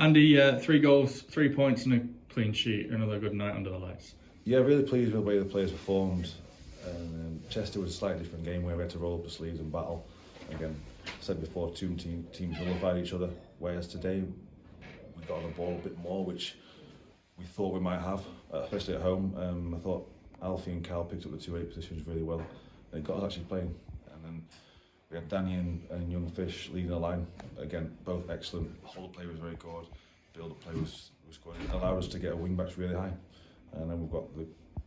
Andy, 3 goals, 3 points and a clean sheet. Another good night under the lights. Yeah, really pleased with the way the players performed. Chester was a slightly different game where we had to roll up the sleeves and battle. Again, I said before, teams nullified each other, whereas today we got on the ball a bit more, which we thought we might have, especially at home. I thought Alfie and Cal picked up the 2-8 positions really well. They got us actually playing. And then we had Danny and Young Fish leading the line. Again, both excellent. The whole play was very good. Build-up play was good. It allowed us to get our wing-backs really high. And then we've got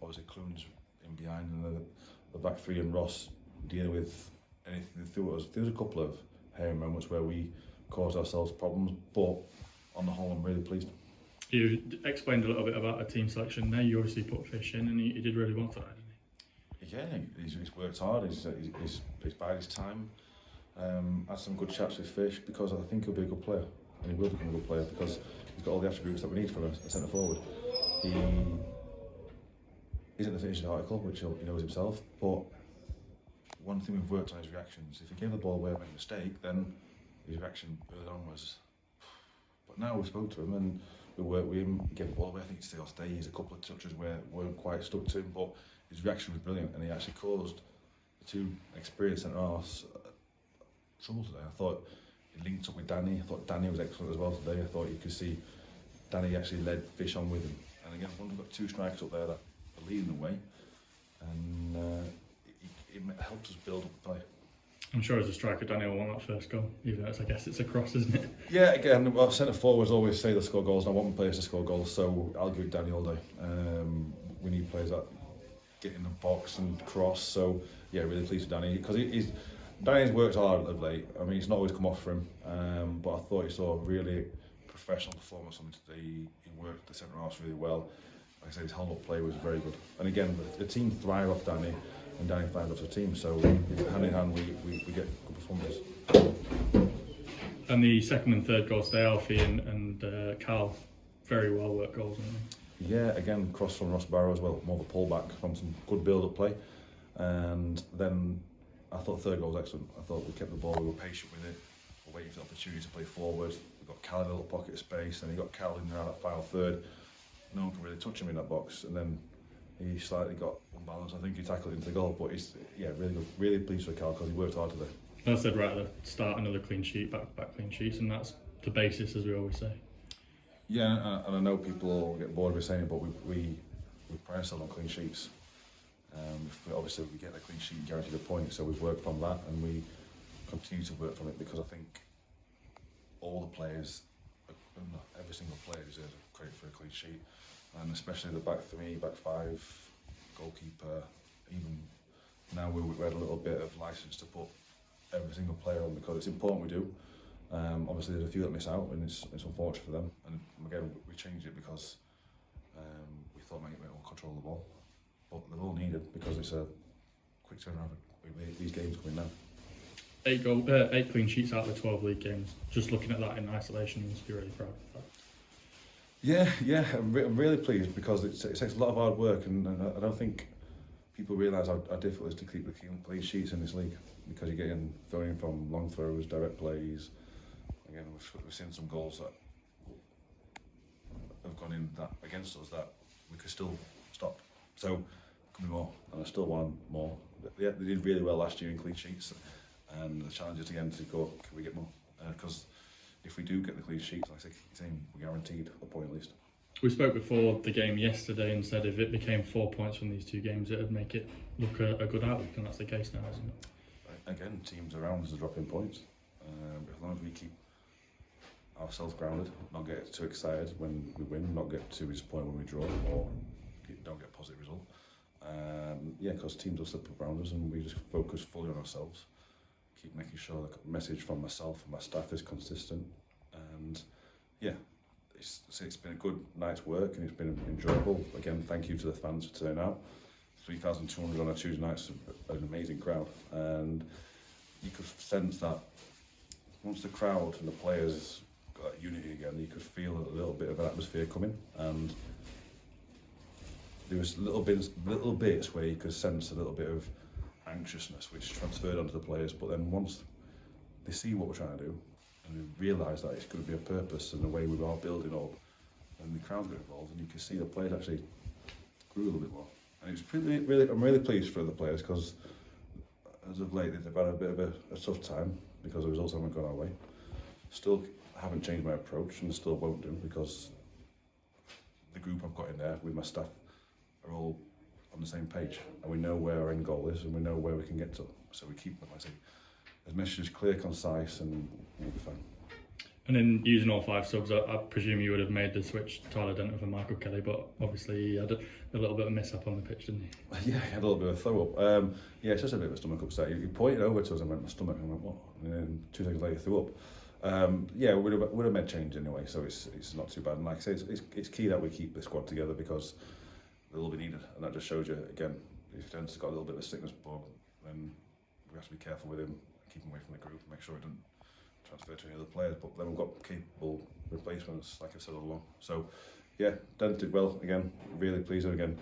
obviously Clunes in behind, and the back three and Ross dealing with anything they threw at us. There was a couple of hairy moments where we caused ourselves problems, but on the whole, I'm really pleased. You explained a little bit about a team selection there. You obviously put Fish in, and he did really well tonight, didn't he? Yeah, he's worked hard. He's bided his time. Had some good chats with Fish because I think he'll be a good player, and he will become a good player because he's got all the attributes that we need for a centre forward. He isn't the finishing article, which he knows himself, but one thing we've worked on is reactions. If he gave the ball away and made a mistake, then his reaction early on was. But now we spoke to him and we worked with him. He gave the ball away. I think still today he's a couple of touches where weren't quite stuck to him, but his reaction was brilliant, and he actually caused the two experienced centre halves trouble today. I thought he linked up with Danny. I thought Danny was excellent as well today. I thought you could see Danny actually led Fish on with him. And again, we've got two strikers up there that are leading the way, and it helped us build up the play. I'm sure as a striker, Danny will want that first goal, even though I guess it's a cross, isn't it? Yeah, again, well, centre forwards always say they'll score goals, and I want players to score goals, so I'll give it Danny all day. We need players that get in the box and cross, so yeah, really pleased with Danny, because Danny's worked hard of late. I mean, it's not always come off for him, but I thought he saw a really professional performance on today. He worked the centre halves really well. Like I said, his hold-up play was very good. And again, the team thrive off Danny, and Danny thrives off the team. So hand in hand, we get good performances. And the second and third goals today, Alfie and Cal, very well worked goals, aren't they? Yeah, again, cross from Ross Barrow as well, more of a pullback from some good build-up play. And then I thought third goal was excellent. I thought we kept the ball, we were patient with it, we were waiting for the opportunity to play forward. We got Cal in a little pocket of space, and he got Cal in around that final third. No one could really touch him in that box, and then he slightly got unbalanced. I think he tackled it into the goal, but he's really good, really pleased with Cal because he worked hard today. I said right at the start, another clean sheet, back clean sheets, and that's the basis, as we always say. Yeah, and I know people get bored with saying it, but we pride ourselves on clean sheets. Obviously, we get a clean sheet guaranteed a point, so we've worked on that, and we continue to work from it because I think all the players, every single player deserves credit for a clean sheet, and especially the back three, back five, goalkeeper. Even now we had a little bit of license to put every single player on because it's important we do. Obviously there's a few that miss out, and it's unfortunate for them, and again we changed it because we thought maybe we'll control the ball, but they're all needed because it's a quick turnaround. These games coming now. 8 clean sheets out of the 12 league games. Just looking at that in isolation, you must be really proud of that. Yeah, I'm really pleased because it takes a lot of hard work, and I don't think people realise how difficult it is to keep the clean sheets in this league because you're getting thrown in from long throws, direct plays. Again, we've seen some goals that have gone in that against us that we could still stop. So, could be more, and I still want more. They did really well last year in clean sheets, and the challenge is again to go, can we get more? Because if we do get the clean sheets, like I say, we're guaranteed a point at least. We spoke before the game yesterday and said if it became 4 points from these two games, it would make it look a good outlook, and that's the case now, isn't it? Again, teams around us are dropping points. As long as we keep ourselves grounded, not get too excited when we win, not get too disappointed when we draw, or don't get a positive result. Because teams will slip around us, and we just focus fully on ourselves. Keep making sure the message from myself and my staff is consistent, and it's been a good night's work, and it's been enjoyable. Again, thank you to the fans for turning out. 3,200 on a Tuesday night's an amazing crowd, and you could sense that once the crowd and the players got that unity again, you could feel a little bit of an atmosphere coming, and there was little bits where you could sense a little bit of anxiousness which transferred onto the players, but then once they see what we're trying to do, and we realised that it's going to be a purpose and the way we are building up, and the crowd got involved, and you can see the players actually grew a little bit more. And it's I'm really pleased for the players, because as of late they've had a bit of a tough time because the results haven't gone our way. Still haven't changed my approach, and still won't do, because the group I've got in there with my staff are all on the same page, and we know where our end goal is, and we know where we can get to. So we keep, like I say, as messages clear, concise, and we'll be fine. And in using all 5 subs, I presume you would have made the switch Tyler Denton for Michael Kelly, but obviously he had a little bit of a mishap on the pitch, didn't he? Yeah, he had a little bit of a throw up. Yeah, it's just a bit of a stomach upset. He pointed over to us and went, my stomach, and I went, what? And then 2 seconds later, threw up. Yeah, we'd have made change anyway, so it's not too bad. And like I say, it's key that we keep the squad together, because they'll be needed, and that just shows you, again, if Denton's got a little bit of a sickness bug, then we have to be careful with him, keep him away from the group, make sure he doesn't transfer to any other players, but then we've got capable replacements, like I've said all along. So yeah, Dent did well again, really pleased with him again.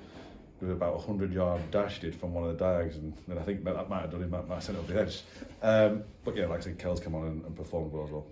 With about a 100-yard dash did from one of the diags, and then I think that might have done him, might have sent it up the edge. But yeah, like I said, Kel's come on and performed well as well.